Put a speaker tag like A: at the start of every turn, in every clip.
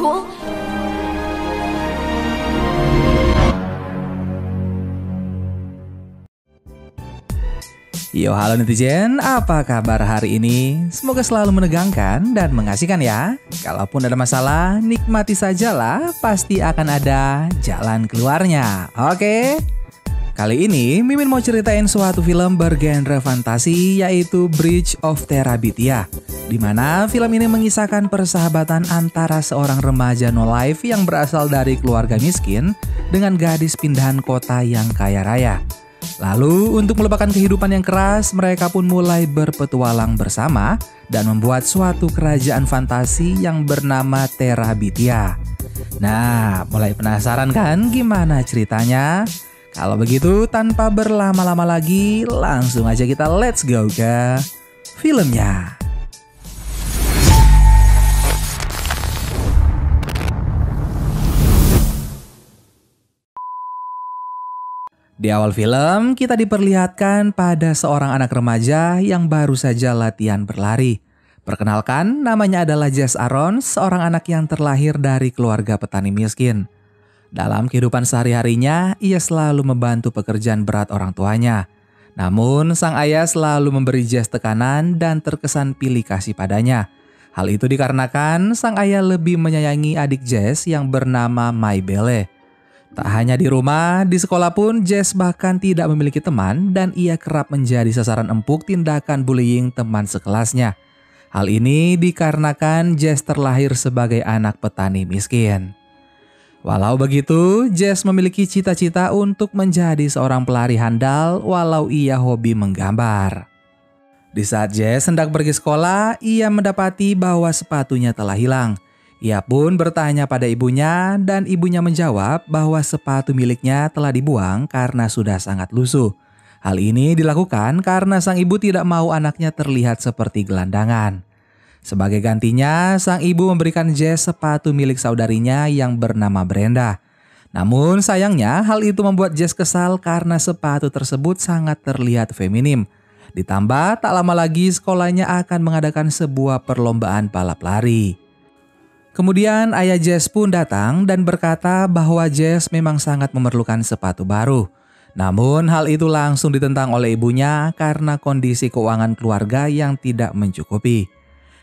A: cool?
B: Yo, halo netizen, apa kabar hari ini? Semoga selalu menegangkan dan mengasihkan ya. Kalaupun ada masalah, nikmati sajalah, pasti akan ada jalan keluarnya. Oke? Kali ini, Mimin mau ceritain suatu film bergenre fantasi, yaitu Bridge of Terabithia. Di mana film ini mengisahkan persahabatan antara seorang remaja no life yang berasal dari keluarga miskin dengan gadis pindahan kota yang kaya raya. Lalu untuk melupakan kehidupan yang keras, mereka pun mulai berpetualang bersama dan membuat suatu kerajaan fantasi yang bernama Terabithia. Nah, mulai penasaran kan gimana ceritanya? Kalau begitu tanpa berlama-lama lagi, langsung aja kita let's go ke filmnya. Di awal film, kita diperlihatkan pada seorang anak remaja yang baru saja latihan berlari. Perkenalkan, namanya adalah Jess Aaron, seorang anak yang terlahir dari keluarga petani miskin. Dalam kehidupan sehari-harinya, ia selalu membantu pekerjaan berat orang tuanya. Namun, sang ayah selalu memberi Jess tekanan dan terkesan pilih kasih padanya. Hal itu dikarenakan sang ayah lebih menyayangi adik Jess yang bernama Maybelle. Tak hanya di rumah, di sekolah pun Jess bahkan tidak memiliki teman dan ia kerap menjadi sasaran empuk tindakan bullying teman sekelasnya. Hal ini dikarenakan Jess terlahir sebagai anak petani miskin. Walau begitu, Jess memiliki cita-cita untuk menjadi seorang pelari handal walau ia hobi menggambar. Di saat Jess hendak pergi sekolah, ia mendapati bahwa sepatunya telah hilang. Ia pun bertanya pada ibunya dan ibunya menjawab bahwa sepatu miliknya telah dibuang karena sudah sangat lusuh. Hal ini dilakukan karena sang ibu tidak mau anaknya terlihat seperti gelandangan. Sebagai gantinya, sang ibu memberikan Jess sepatu milik saudarinya yang bernama Brenda. Namun sayangnya hal itu membuat Jess kesal karena sepatu tersebut sangat terlihat feminim. Ditambah tak lama lagi sekolahnya akan mengadakan sebuah perlombaan balap lari. Kemudian ayah Jess pun datang dan berkata bahwa Jess memang sangat memerlukan sepatu baru. Namun hal itu langsung ditentang oleh ibunya karena kondisi keuangan keluarga yang tidak mencukupi.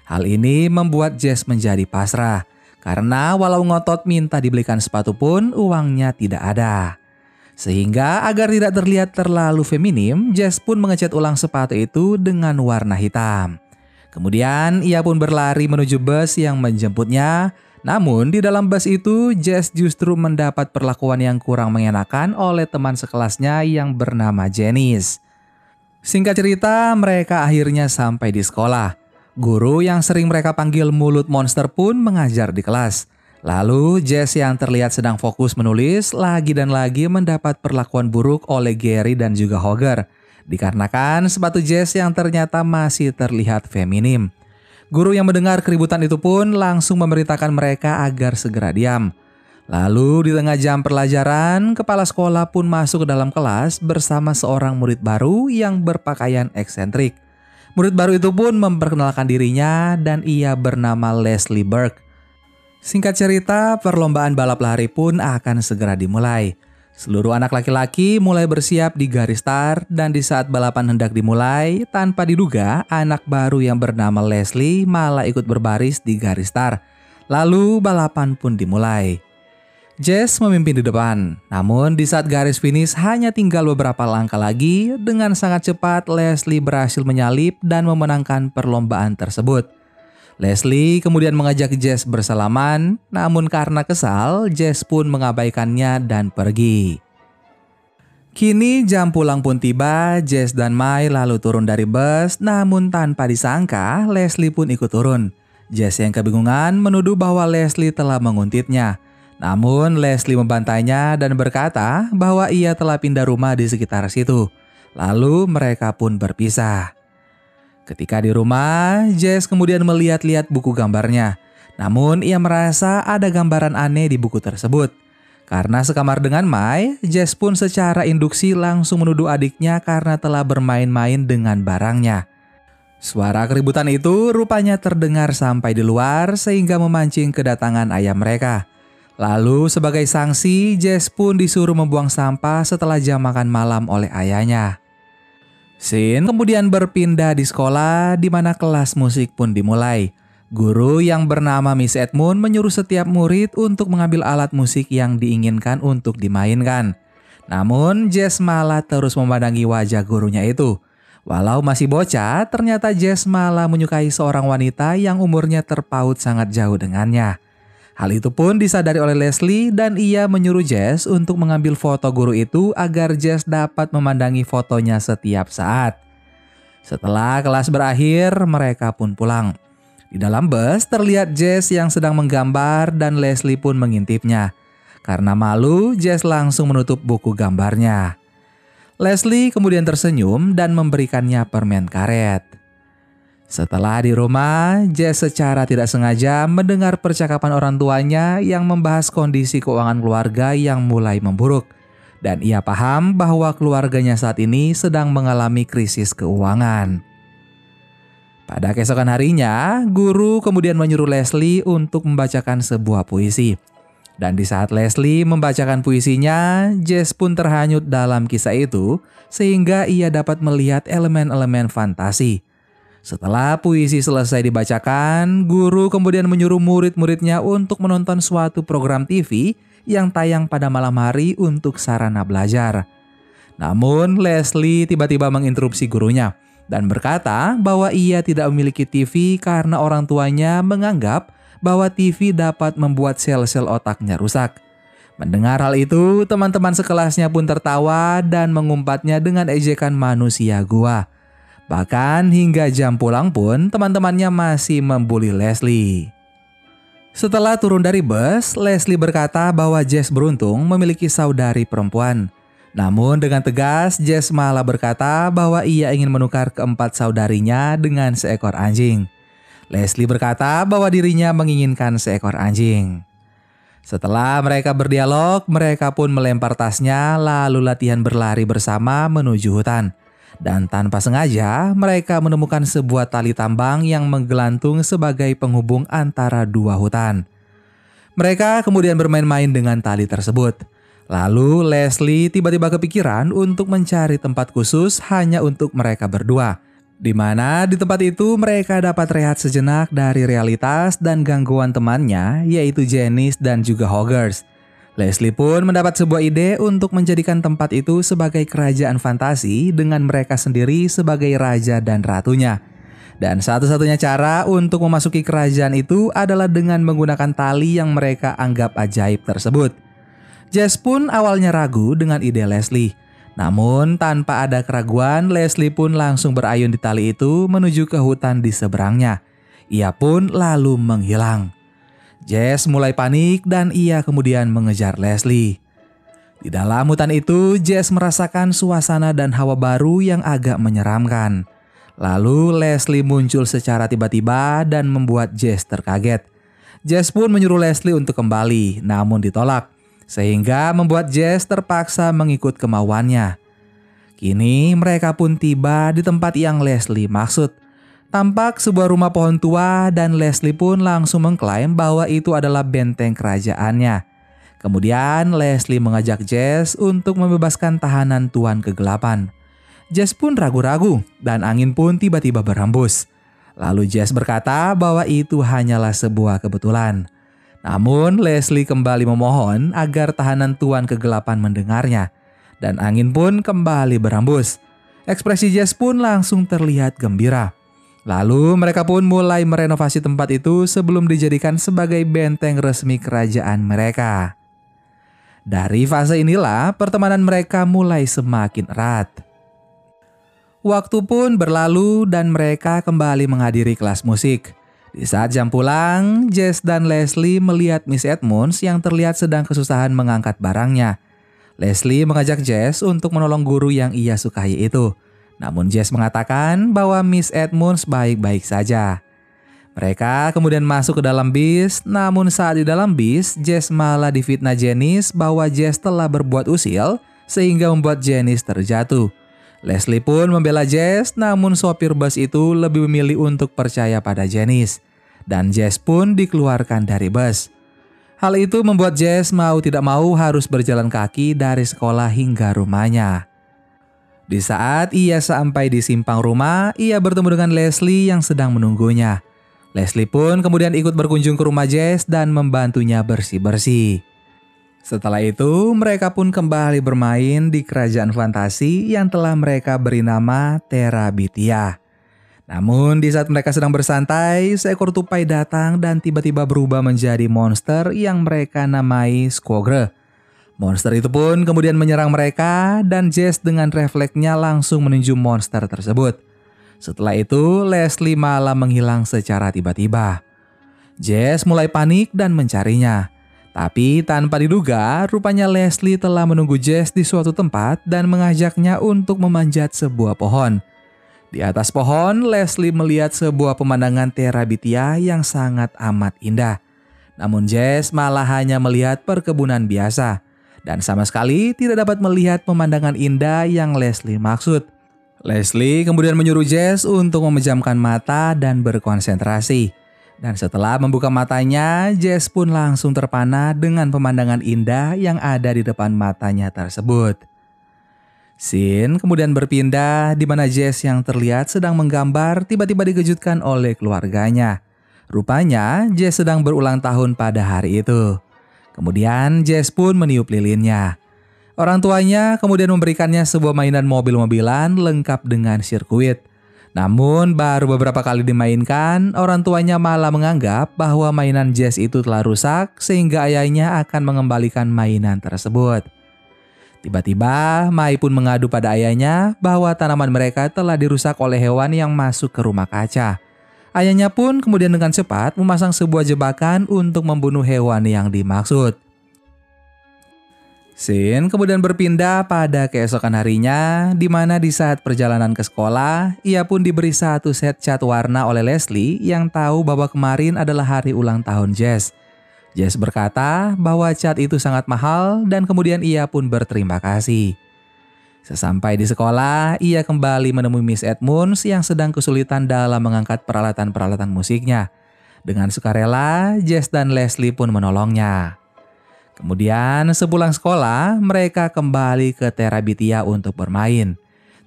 B: Hal ini membuat Jess menjadi pasrah karena walau ngotot minta dibelikan sepatu pun uangnya tidak ada. Sehingga agar tidak terlihat terlalu feminim, Jess pun mengecat ulang sepatu itu dengan warna hitam. Kemudian ia pun berlari menuju bus yang menjemputnya. Namun di dalam bus itu Jess justru mendapat perlakuan yang kurang mengenakan oleh teman sekelasnya yang bernama Janice. Singkat cerita, mereka akhirnya sampai di sekolah. Guru yang sering mereka panggil mulut monster pun mengajar di kelas. Lalu Jess yang terlihat sedang fokus menulis lagi dan lagi mendapat perlakuan buruk oleh Gary dan juga Hogger. Dikarenakan sepatu Jess yang ternyata masih terlihat feminim. Guru yang mendengar keributan itu pun langsung memerintahkan mereka agar segera diam. Lalu di tengah jam pelajaran, kepala sekolah pun masuk ke dalam kelas bersama seorang murid baru yang berpakaian eksentrik. Murid baru itu pun memperkenalkan dirinya dan ia bernama Leslie Burke. Singkat cerita, perlombaan balap lari pun akan segera dimulai. Seluruh anak laki-laki mulai bersiap di garis start dan di saat balapan hendak dimulai, tanpa diduga anak baru yang bernama Leslie malah ikut berbaris di garis start. Lalu balapan pun dimulai. Jess memimpin di depan, namun di saat garis finish hanya tinggal beberapa langkah lagi, dengan sangat cepat Leslie berhasil menyalip dan memenangkan perlombaan tersebut. Leslie kemudian mengajak Jess bersalaman, namun karena kesal, Jess pun mengabaikannya dan pergi. Kini jam pulang pun tiba, Jess dan Mai lalu turun dari bus, namun tanpa disangka Leslie pun ikut turun. Jess yang kebingungan menuduh bahwa Leslie telah menguntitnya. Namun Leslie membantainya dan berkata bahwa ia telah pindah rumah di sekitar situ. Lalu mereka pun berpisah. Ketika di rumah, Jess kemudian melihat-lihat buku gambarnya. Namun ia merasa ada gambaran aneh di buku tersebut. Karena sekamar dengan Mai, Jess pun secara induksi langsung menuduh adiknya karena telah bermain-main dengan barangnya. Suara keributan itu rupanya terdengar sampai di luar sehingga memancing kedatangan ayah mereka. Lalu sebagai sanksi, Jess pun disuruh membuang sampah setelah jam makan malam oleh ayahnya. Scene kemudian berpindah di sekolah di mana kelas musik pun dimulai. Guru yang bernama Miss Edmund menyuruh setiap murid untuk mengambil alat musik yang diinginkan untuk dimainkan. Namun Jess malah terus memandangi wajah gurunya itu. Walau masih bocah, ternyata Jess malah menyukai seorang wanita yang umurnya terpaut sangat jauh dengannya. Hal itu pun disadari oleh Leslie dan ia menyuruh Jess untuk mengambil foto guru itu agar Jess dapat memandangi fotonya setiap saat. Setelah kelas berakhir, mereka pun pulang. Di dalam bus terlihat Jess yang sedang menggambar dan Leslie pun mengintipnya. Karena malu, Jess langsung menutup buku gambarnya. Leslie kemudian tersenyum dan memberikannya permen karet. Setelah di rumah, Jess secara tidak sengaja mendengar percakapan orang tuanya yang membahas kondisi keuangan keluarga yang mulai memburuk. Dan ia paham bahwa keluarganya saat ini sedang mengalami krisis keuangan. Pada keesokan harinya, guru kemudian menyuruh Leslie untuk membacakan sebuah puisi. Dan di saat Leslie membacakan puisinya, Jess pun terhanyut dalam kisah itu sehingga ia dapat melihat elemen-elemen fantasi. Setelah puisi selesai dibacakan, guru kemudian menyuruh murid-muridnya untuk menonton suatu program TV yang tayang pada malam hari untuk sarana belajar. Namun Leslie tiba-tiba menginterupsi gurunya dan berkata bahwa ia tidak memiliki TV karena orang tuanya menganggap bahwa TV dapat membuat sel-sel otaknya rusak. Mendengar hal itu, teman-teman sekelasnya pun tertawa dan mengumpatnya dengan ejekan manusia gua. Bahkan hingga jam pulang pun teman-temannya masih membuli Leslie. Setelah turun dari bus, Leslie berkata bahwa Jess beruntung memiliki saudari perempuan. Namun dengan tegas, Jess malah berkata bahwa ia ingin menukar keempat saudarinya dengan seekor anjing. Leslie berkata bahwa dirinya menginginkan seekor anjing. Setelah mereka berdialog, mereka pun melempar tasnya lalu latihan berlari bersama menuju hutan. Dan tanpa sengaja, mereka menemukan sebuah tali tambang yang menggelantung sebagai penghubung antara dua hutan. Mereka kemudian bermain-main dengan tali tersebut. Lalu Leslie tiba-tiba kepikiran untuk mencari tempat khusus hanya untuk mereka berdua. Di mana di tempat itu mereka dapat rehat sejenak dari realitas dan gangguan temannya yaitu Janice dan juga Hoggers. Leslie pun mendapat sebuah ide untuk menjadikan tempat itu sebagai kerajaan fantasi dengan mereka sendiri sebagai raja dan ratunya. Dan satu-satunya cara untuk memasuki kerajaan itu adalah dengan menggunakan tali yang mereka anggap ajaib tersebut. Jess pun awalnya ragu dengan ide Leslie. Namun tanpa ada keraguan, Leslie pun langsung berayun di tali itu menuju ke hutan di seberangnya. Ia pun lalu menghilang. Jess mulai panik dan ia kemudian mengejar Leslie. Di dalam hutan itu, Jess merasakan suasana dan hawa baru yang agak menyeramkan. Lalu Leslie muncul secara tiba-tiba dan membuat Jess terkaget. Jess pun menyuruh Leslie untuk kembali, namun ditolak. Sehingga membuat Jess terpaksa mengikut kemauannya. Kini mereka pun tiba di tempat yang Leslie maksud. Tampak sebuah rumah pohon tua dan Leslie pun langsung mengklaim bahwa itu adalah benteng kerajaannya. Kemudian Leslie mengajak Jess untuk membebaskan tahanan Tuan Kegelapan. Jess pun ragu-ragu dan angin pun tiba-tiba berhembus. Lalu Jess berkata bahwa itu hanyalah sebuah kebetulan. Namun Leslie kembali memohon agar tahanan Tuan Kegelapan mendengarnya. Dan angin pun kembali berhembus. Ekspresi Jess pun langsung terlihat gembira. Lalu mereka pun mulai merenovasi tempat itu sebelum dijadikan sebagai benteng resmi kerajaan mereka. Dari fase inilah pertemanan mereka mulai semakin erat. Waktu pun berlalu dan mereka kembali menghadiri kelas musik. Di saat jam pulang, Jess dan Leslie melihat Miss Edmunds yang terlihat sedang kesusahan mengangkat barangnya. Leslie mengajak Jess untuk menolong guru yang ia sukai itu. Namun Jess mengatakan bahwa Miss Edmunds baik-baik saja. Mereka kemudian masuk ke dalam bis, namun saat di dalam bis, Jess malah difitnah Janice bahwa Jess telah berbuat usil sehingga membuat Janice terjatuh. Leslie pun membela Jess, namun sopir bus itu lebih memilih untuk percaya pada Janice. Dan Jess pun dikeluarkan dari bus. Hal itu membuat Jess mau tidak mau harus berjalan kaki dari sekolah hingga rumahnya. Di saat ia sampai di simpang rumah, ia bertemu dengan Leslie yang sedang menunggunya. Leslie pun kemudian ikut berkunjung ke rumah Jess dan membantunya bersih-bersih. Setelah itu, mereka pun kembali bermain di kerajaan fantasi yang telah mereka beri nama Terabithia. Namun di saat mereka sedang bersantai, seekor tupai datang dan tiba-tiba berubah menjadi monster yang mereka namai Squogre. Monster itu pun kemudian menyerang mereka dan Jess dengan refleksnya langsung menuju monster tersebut. Setelah itu, Leslie malah menghilang secara tiba-tiba. Jess mulai panik dan mencarinya. Tapi tanpa diduga, rupanya Leslie telah menunggu Jess di suatu tempat dan mengajaknya untuk memanjat sebuah pohon. Di atas pohon, Leslie melihat sebuah pemandangan Terabithia yang sangat amat indah. Namun Jess malah hanya melihat perkebunan biasa dan sama sekali tidak dapat melihat pemandangan indah yang Leslie maksud. Leslie kemudian menyuruh Jess untuk memejamkan mata dan berkonsentrasi. Dan setelah membuka matanya, Jess pun langsung terpana dengan pemandangan indah yang ada di depan matanya tersebut. Scene kemudian berpindah di mana Jess yang terlihat sedang menggambar tiba-tiba dikejutkan oleh keluarganya. Rupanya Jess sedang berulang tahun pada hari itu. Kemudian Jess pun meniup lilinnya. Orang tuanya kemudian memberikannya sebuah mainan mobil-mobilan lengkap dengan sirkuit. Namun baru beberapa kali dimainkan, orang tuanya malah menganggap bahwa mainan Jess itu telah rusak sehingga ayahnya akan mengembalikan mainan tersebut. Tiba-tiba, Mai pun mengadu pada ayahnya bahwa tanaman mereka telah dirusak oleh hewan yang masuk ke rumah kaca. Ayahnya pun kemudian dengan cepat memasang sebuah jebakan untuk membunuh hewan yang dimaksud. Scene kemudian berpindah pada keesokan harinya, di mana di saat perjalanan ke sekolah, ia pun diberi satu set cat warna oleh Leslie yang tahu bahwa kemarin adalah hari ulang tahun Jess. Jess berkata bahwa cat itu sangat mahal dan kemudian ia pun berterima kasih. Sesampai di sekolah, ia kembali menemui Miss Edmunds yang sedang kesulitan dalam mengangkat peralatan-peralatan musiknya. Dengan sukarela, Jess dan Leslie pun menolongnya. Kemudian sepulang sekolah, mereka kembali ke Terabithia untuk bermain.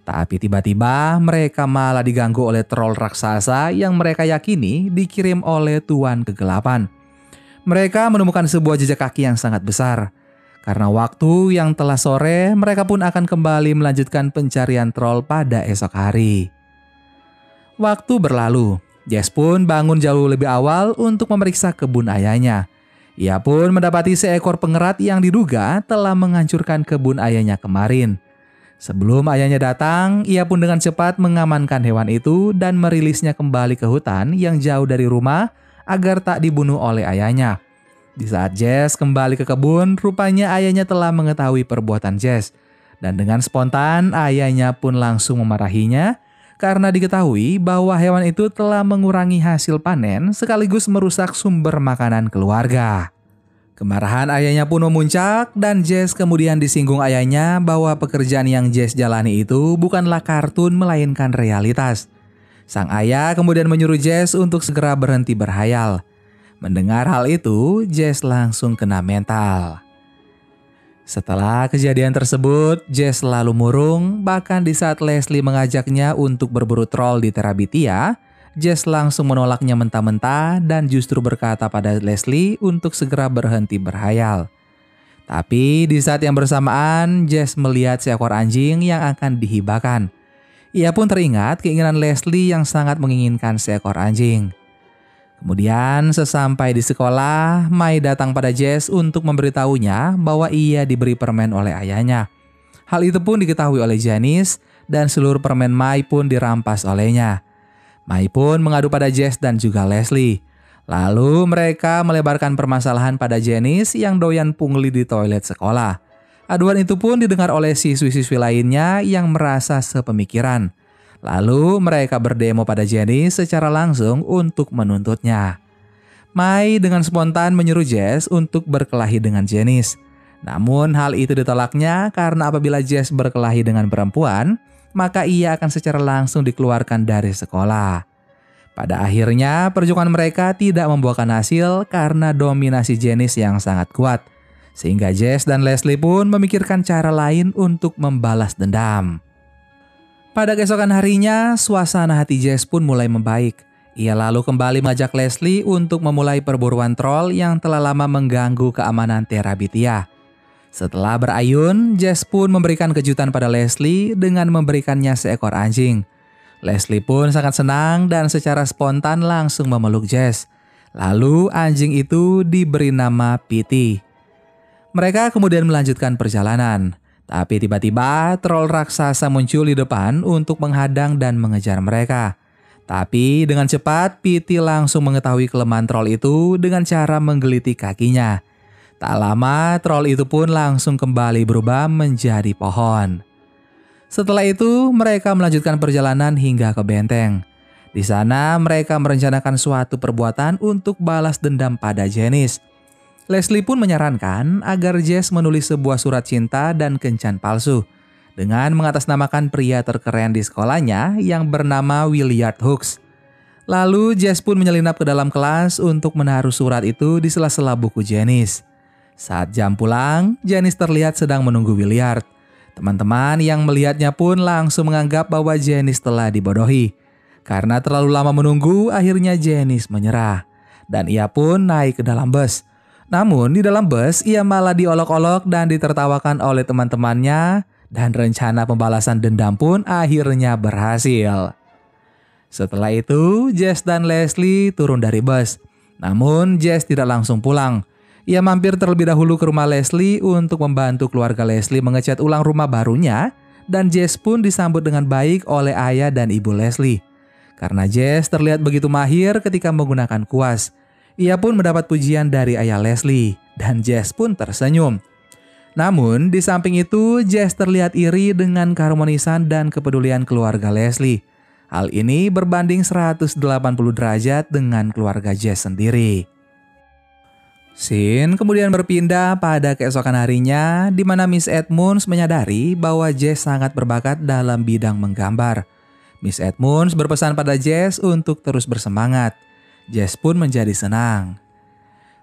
B: Tapi tiba-tiba mereka malah diganggu oleh troll raksasa yang mereka yakini dikirim oleh Tuan Kegelapan. Mereka menemukan sebuah jejak kaki yang sangat besar. Karena waktu yang telah sore, mereka pun akan kembali melanjutkan pencarian troll pada esok hari. Waktu berlalu, Jess pun bangun jauh lebih awal untuk memeriksa kebun ayahnya. Ia pun mendapati seekor pengerat yang diduga telah menghancurkan kebun ayahnya kemarin. Sebelum ayahnya datang, ia pun dengan cepat mengamankan hewan itu dan merilisnya kembali ke hutan yang jauh dari rumah agar tak dibunuh oleh ayahnya. Di saat Jess kembali ke kebun, rupanya ayahnya telah mengetahui perbuatan Jess. Dan dengan spontan, ayahnya pun langsung memarahinya karena diketahui bahwa hewan itu telah mengurangi hasil panen sekaligus merusak sumber makanan keluarga. Kemarahan ayahnya pun memuncak dan Jess kemudian disinggung ayahnya bahwa pekerjaan yang Jess jalani itu bukanlah kartun melainkan realitas. Sang ayah kemudian menyuruh Jess untuk segera berhenti berhayal. Mendengar hal itu, Jess langsung kena mental. Setelah kejadian tersebut, Jess lalu murung, bahkan di saat Leslie mengajaknya untuk berburu troll di Terabithia, Jess langsung menolaknya mentah-mentah dan justru berkata pada Leslie untuk segera berhenti berhayal. Tapi di saat yang bersamaan, Jess melihat seekor anjing yang akan dihibahkan. Ia pun teringat keinginan Leslie yang sangat menginginkan seekor anjing. Kemudian sesampai di sekolah, Mai datang pada Jess untuk memberitahunya bahwa ia diberi permen oleh ayahnya. Hal itu pun diketahui oleh Janice dan seluruh permen Mai pun dirampas olehnya. Mai pun mengadu pada Jess dan juga Leslie. Lalu mereka melebarkan permasalahan pada Janice yang doyan pungli di toilet sekolah. Aduan itu pun didengar oleh siswi-siswi lainnya yang merasa sepemikiran. Lalu mereka berdemo pada Janice secara langsung untuk menuntutnya. Mai dengan spontan menyuruh Jess untuk berkelahi dengan Janice. Namun hal itu ditolaknya karena apabila Jess berkelahi dengan perempuan, maka ia akan secara langsung dikeluarkan dari sekolah. Pada akhirnya, perjuangan mereka tidak membuahkan hasil karena dominasi Janice yang sangat kuat. Sehingga Jess dan Leslie pun memikirkan cara lain untuk membalas dendam. Pada keesokan harinya, suasana hati Jess pun mulai membaik. Ia lalu kembali mengajak Leslie untuk memulai perburuan troll yang telah lama mengganggu keamanan Terabithia. Setelah berayun, Jess pun memberikan kejutan pada Leslie dengan memberikannya seekor anjing. Leslie pun sangat senang dan secara spontan langsung memeluk Jess. Lalu anjing itu diberi nama Pitty. Mereka kemudian melanjutkan perjalanan. Tapi tiba-tiba troll raksasa muncul di depan untuk menghadang dan mengejar mereka. Tapi dengan cepat Pitty langsung mengetahui kelemahan troll itu dengan cara menggeliti kakinya. Tak lama troll itu pun langsung kembali berubah menjadi pohon. Setelah itu, mereka melanjutkan perjalanan hingga ke benteng. Di sana, mereka merencanakan suatu perbuatan untuk balas dendam pada Janice. Leslie pun menyarankan agar Jess menulis sebuah surat cinta dan kencan palsu dengan mengatasnamakan pria terkeren di sekolahnya yang bernama Willard Hooks. Lalu, Jess pun menyelinap ke dalam kelas untuk menaruh surat itu di sela-sela buku Janice. Saat jam pulang, Janice terlihat sedang menunggu Willard. Teman-teman yang melihatnya pun langsung menganggap bahwa Janice telah dibodohi. Karena terlalu lama menunggu, akhirnya Janice menyerah. Dan ia pun naik ke dalam bus. Namun di dalam bus, ia malah diolok-olok dan ditertawakan oleh teman-temannya. Dan rencana pembalasan dendam pun akhirnya berhasil. Setelah itu, Jess dan Leslie turun dari bus. Namun Jess tidak langsung pulang. Ia mampir terlebih dahulu ke rumah Leslie untuk membantu keluarga Leslie mengecat ulang rumah barunya, dan Jess pun disambut dengan baik oleh ayah dan ibu Leslie. Karena Jess terlihat begitu mahir ketika menggunakan kuas, ia pun mendapat pujian dari ayah Leslie, dan Jess pun tersenyum. Namun di samping itu, Jess terlihat iri dengan keharmonisan dan kepedulian keluarga Leslie. Hal ini berbanding 180 derajat dengan keluarga Jess sendiri. Scene kemudian berpindah pada keesokan harinya di mana Miss Edmunds menyadari bahwa Jess sangat berbakat dalam bidang menggambar. Miss Edmunds berpesan pada Jess untuk terus bersemangat. Jess pun menjadi senang.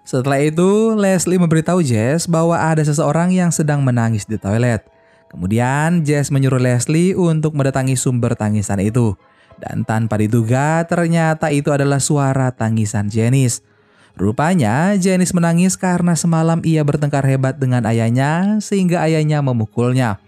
B: Setelah itu, Leslie memberitahu Jess bahwa ada seseorang yang sedang menangis di toilet. Kemudian Jess menyuruh Leslie untuk mendatangi sumber tangisan itu. Dan tanpa diduga ternyata itu adalah suara tangisan Janice. Rupanya Janice menangis karena semalam ia bertengkar hebat dengan ayahnya sehingga ayahnya memukulnya.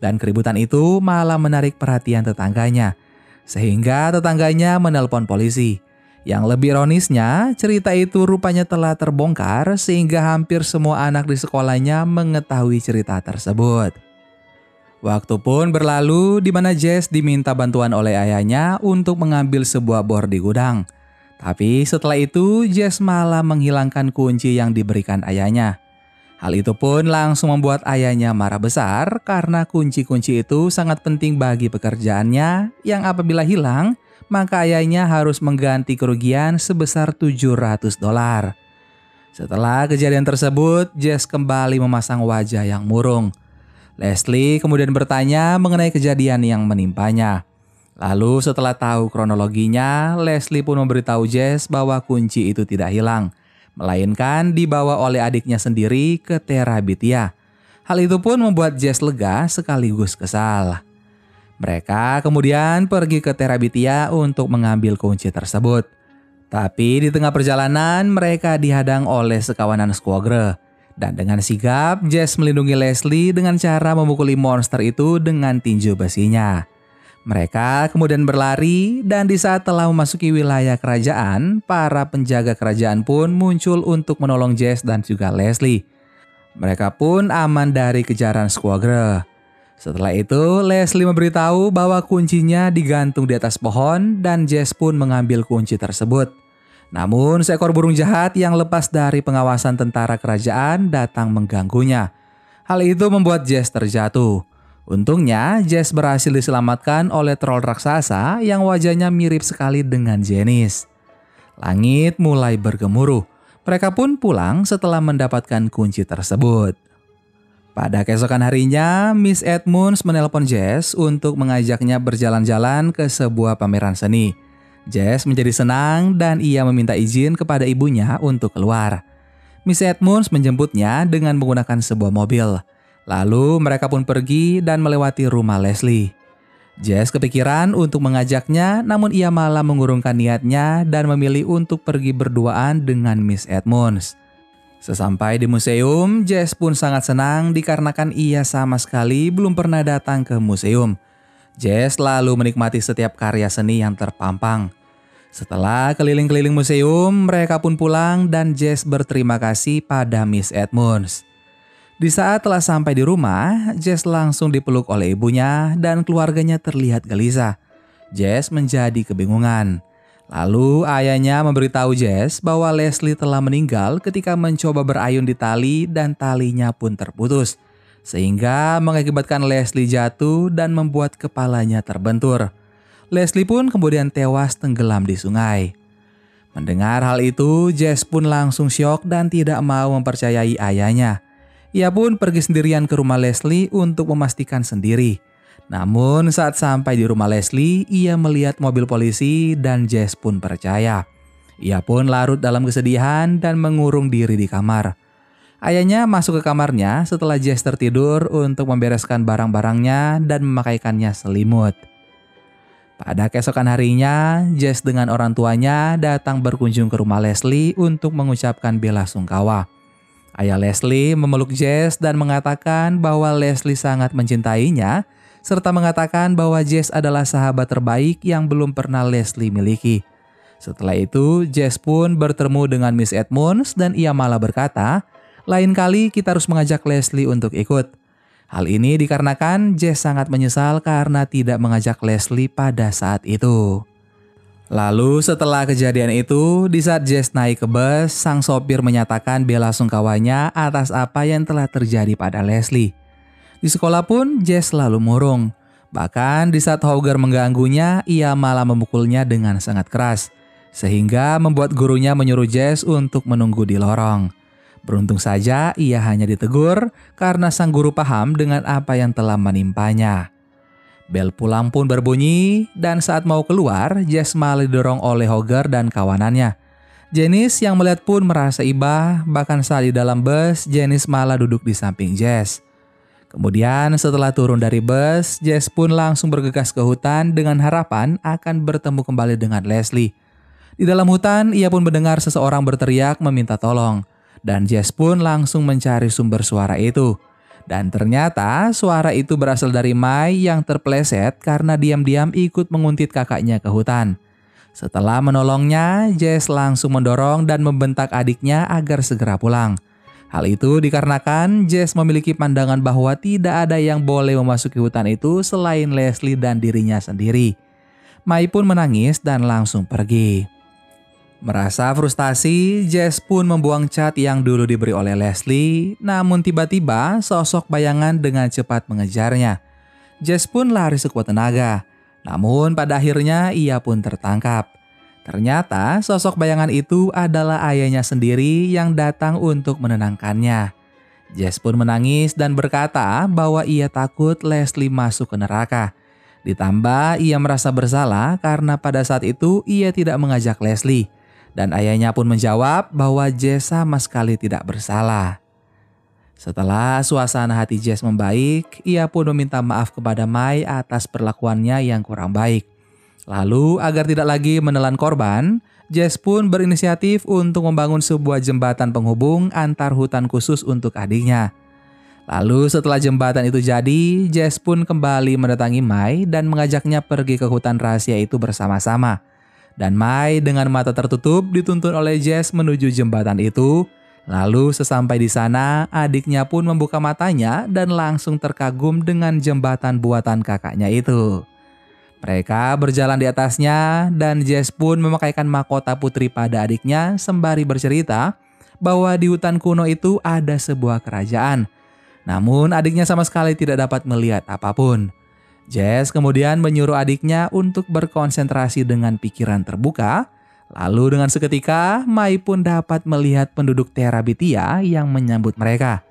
B: Dan keributan itu malah menarik perhatian tetangganya. Sehingga tetangganya menelpon polisi. Yang lebih ironisnya, cerita itu rupanya telah terbongkar sehingga hampir semua anak di sekolahnya mengetahui cerita tersebut. Waktu pun berlalu di mana Jess diminta bantuan oleh ayahnya untuk mengambil sebuah bor di gudang. Tapi setelah itu Jess malah menghilangkan kunci yang diberikan ayahnya. Hal itu pun langsung membuat ayahnya marah besar karena kunci-kunci itu sangat penting bagi pekerjaannya yang apabila hilang, maka ayahnya harus mengganti kerugian sebesar $700. Setelah kejadian tersebut, Jess kembali memasang wajah yang murung. Leslie kemudian bertanya mengenai kejadian yang menimpanya. Lalu setelah tahu kronologinya, Leslie pun memberitahu Jess bahwa kunci itu tidak hilang, melainkan dibawa oleh adiknya sendiri ke Terabithia. Hal itu pun membuat Jess lega sekaligus kesal. Mereka kemudian pergi ke Terabithia untuk mengambil kunci tersebut. Tapi di tengah perjalanan mereka dihadang oleh sekawanan squogre. Dan dengan sigap, Jess melindungi Leslie dengan cara memukuli monster itu dengan tinju besinya. Mereka kemudian berlari dan di saat telah memasuki wilayah kerajaan, para penjaga kerajaan pun muncul untuk menolong Jess dan juga Leslie. Mereka pun aman dari kejaran squogre. Setelah itu, Leslie memberitahu bahwa kuncinya digantung di atas pohon dan Jess pun mengambil kunci tersebut. Namun, seekor burung jahat yang lepas dari pengawasan tentara kerajaan datang mengganggunya. Hal itu membuat Jess terjatuh. Untungnya, Jess berhasil diselamatkan oleh troll raksasa yang wajahnya mirip sekali dengan Janice. Langit mulai bergemuruh. Mereka pun pulang setelah mendapatkan kunci tersebut. Pada keesokan harinya, Miss Edmunds menelpon Jess untuk mengajaknya berjalan-jalan ke sebuah pameran seni. Jess menjadi senang dan ia meminta izin kepada ibunya untuk keluar. Miss Edmunds menjemputnya dengan menggunakan sebuah mobil. Lalu mereka pun pergi dan melewati rumah Leslie. Jess kepikiran untuk mengajaknya, namun ia malah mengurungkan niatnya dan memilih untuk pergi berduaan dengan Miss Edmunds. Sesampai di museum, Jess pun sangat senang dikarenakan ia sama sekali belum pernah datang ke museum. Jess lalu menikmati setiap karya seni yang terpampang. Setelah keliling-keliling museum, mereka pun pulang dan Jess berterima kasih pada Miss Edmunds. Di saat telah sampai di rumah, Jess langsung dipeluk oleh ibunya dan keluarganya terlihat gelisah. Jess menjadi kebingungan. Lalu ayahnya memberitahu Jess bahwa Leslie telah meninggal ketika mencoba berayun di tali dan talinya pun terputus. Sehingga mengakibatkan Leslie jatuh dan membuat kepalanya terbentur. Leslie pun kemudian tewas tenggelam di sungai. Mendengar hal itu, Jess pun langsung syok dan tidak mau mempercayai ayahnya. Ia pun pergi sendirian ke rumah Leslie untuk memastikan sendiri. Namun saat sampai di rumah Leslie, ia melihat mobil polisi dan Jess pun percaya. Ia pun larut dalam kesedihan dan mengurung diri di kamar. Ayahnya masuk ke kamarnya setelah Jess tertidur untuk membereskan barang-barangnya dan memakaikannya selimut. Pada keesokan harinya, Jess dengan orang tuanya datang berkunjung ke rumah Leslie untuk mengucapkan bela sungkawa. Ayah Leslie memeluk Jess dan mengatakan bahwa Leslie sangat mencintainya, serta mengatakan bahwa Jess adalah sahabat terbaik yang belum pernah Leslie miliki. Setelah itu, Jess pun bertemu dengan Miss Edmunds dan ia malah berkata, "Lain kali kita harus mengajak Leslie untuk ikut." Hal ini dikarenakan Jess sangat menyesal karena tidak mengajak Leslie pada saat itu. Lalu setelah kejadian itu, di saat Jess naik ke bus, sang sopir menyatakan bela sungkawanya atas apa yang telah terjadi pada Leslie. Di sekolah pun Jess selalu murung. Bahkan di saat Hogger mengganggunya, ia malah memukulnya dengan sangat keras. Sehingga membuat gurunya menyuruh Jess untuk menunggu di lorong. Beruntung saja ia hanya ditegur karena sang guru paham dengan apa yang telah menimpanya. Bel pulang pun berbunyi dan saat mau keluar, Jess malah didorong oleh Hogger dan kawanannya. Janice yang melihat pun merasa iba, bahkan saat di dalam bus, Janice malah duduk di samping Jess. Kemudian setelah turun dari bus, Jess pun langsung bergegas ke hutan dengan harapan akan bertemu kembali dengan Leslie. Di dalam hutan, ia pun mendengar seseorang berteriak meminta tolong. Dan Jess pun langsung mencari sumber suara itu. Dan ternyata suara itu berasal dari Mai yang terpeleset karena diam-diam ikut menguntit kakaknya ke hutan. Setelah menolongnya, Jess langsung mendorong dan membentak adiknya agar segera pulang. Hal itu dikarenakan Jess memiliki pandangan bahwa tidak ada yang boleh memasuki hutan itu selain Leslie dan dirinya sendiri. Mai pun menangis dan langsung pergi. Merasa frustasi, Jess pun membuang cat yang dulu diberi oleh Leslie, namun tiba-tiba sosok bayangan dengan cepat mengejarnya. Jess pun lari sekuat tenaga, namun pada akhirnya ia pun tertangkap. Ternyata sosok bayangan itu adalah ayahnya sendiri yang datang untuk menenangkannya. Jess pun menangis dan berkata bahwa ia takut Leslie masuk ke neraka. Ditambah ia merasa bersalah karena pada saat itu ia tidak mengajak Leslie. Dan ayahnya pun menjawab bahwa Jess sama sekali tidak bersalah. Setelah suasana hati Jess membaik, ia pun meminta maaf kepada Mai atas perlakuannya yang kurang baik. Lalu agar tidak lagi menelan korban, Jess pun berinisiatif untuk membangun sebuah jembatan penghubung antar hutan khusus untuk adiknya. Lalu setelah jembatan itu jadi, Jess pun kembali mendatangi Mai dan mengajaknya pergi ke hutan rahasia itu bersama-sama. Dan Mai dengan mata tertutup dituntun oleh Jess menuju jembatan itu. Lalu sesampai di sana, adiknya pun membuka matanya dan langsung terkagum dengan jembatan buatan kakaknya itu. Mereka berjalan di atasnya dan Jess pun memakaikan mahkota putri pada adiknya sembari bercerita bahwa di hutan kuno itu ada sebuah kerajaan. Namun adiknya sama sekali tidak dapat melihat apapun. Jess kemudian menyuruh adiknya untuk berkonsentrasi dengan pikiran terbuka. Lalu dengan seketika Mai pun dapat melihat penduduk Terabithia yang menyambut mereka.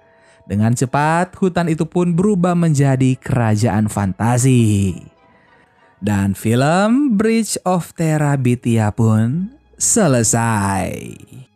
B: Dengan cepat, hutan itu pun berubah menjadi kerajaan fantasi. Dan film Bridge of Terabithia pun selesai.